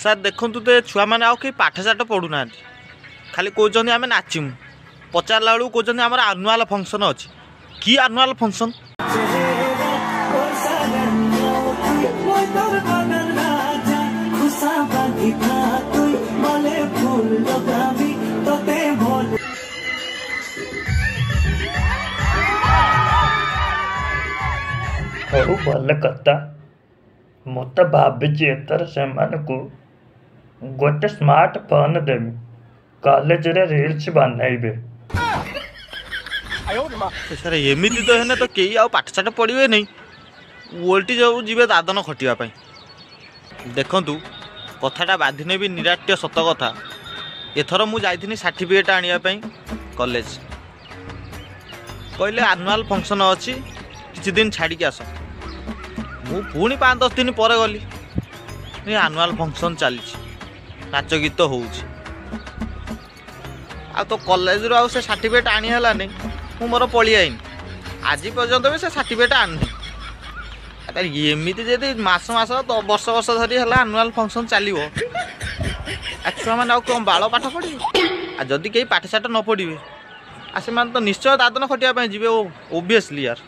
Sir ଦେଖନ୍ତୁ ତ ଛୁଆମାନେ ଆଉ କେହି ପାଠଶାଠ ପଢ଼ୁନାହାନ୍ତି, ଖାଲି କହୁଛନ୍ତି ଆମେ ନାଚିମୁ। ପଚାରିଲା ବେଳକୁ କହୁଛନ୍ତି ଆମର ଆନୁଆଲ୍ ଫଙ୍କସନ୍ ଅଛି। କି ଆନୁଆଲ୍ ଫଙ୍କସନ୍? ହଉ ଭଲ କଥା। ମୁଁ ତ ଭାବିଛି ଏଥର ସେମାନଙ୍କୁ ଗୋଟେ ସ୍ମାର୍ଟ ଫୋନ୍ ଦେବି, କଲେଜରେ ରିଲ୍ସ ବନେଇବେ। ସାର୍ ଏମିତି ତ ହେଲେ ତ କେହି ଆଉ ପାଠଶାଠ ପଢ଼ିବେ ନାହିଁ, ଓଲଟି ସବୁ ଯିବେ ଦାଦନ ଖଟିବା ପାଇଁ। ଦେଖନ୍ତୁ କଥାଟା ବାଧିନେ ବି ନିରାଟ୍ୟ ସତ କଥା। ଏଥର ମୁଁ ଯାଇଥିଲି ସାର୍ଟିଫିକେଟ୍ ଆଣିବା ପାଇଁ କଲେଜ, କହିଲେ ଆନୁଆଲ୍ ଫଙ୍କସନ୍ ଅଛି, କିଛି ଦିନ ଛାଡ଼ିକି ଆସ। ମୁଁ ପୁଣି 5-10 ଦିନ ପରେ ଗଲି, ଆନୁଆଲ୍ ଫଙ୍କସନ୍ ଚାଲିଛି, ନାଚ ଗୀତ ହେଉଛି। ଆଉ ତ କଲେଜରୁ ଆଉ ସେ ସାର୍ଟିଫିକେଟ୍ ଆଣି ହେଲାନି, ମୁଁ ମୋର ପଳେଇ ଆଇନି। ଆଜି ପର୍ଯ୍ୟନ୍ତ ବି ସେ ସାର୍ଟିଫିକେଟ୍ ଆଣିନି। ଏମିତି ଯଦି ମାସ ବର୍ଷ ଧରି ହେଲା ଆନୁଆଲ୍ ଫଙ୍କସନ୍ ଚାଲିବ, ଛୁଆମାନେ ଆଉ କ'ଣ ବାଳ ପାଠ ପଢ଼ିବେ? ଆଉ ଯଦି କେହି ପାଠଶାଠ ନ ପଢ଼ିବେ, ସେମାନେ ତ ନିଶ୍ଚୟ ଦାଦନ ଖଟିବା ପାଇଁ ଯିବେ, ଓବିୟସଲି ୟାର।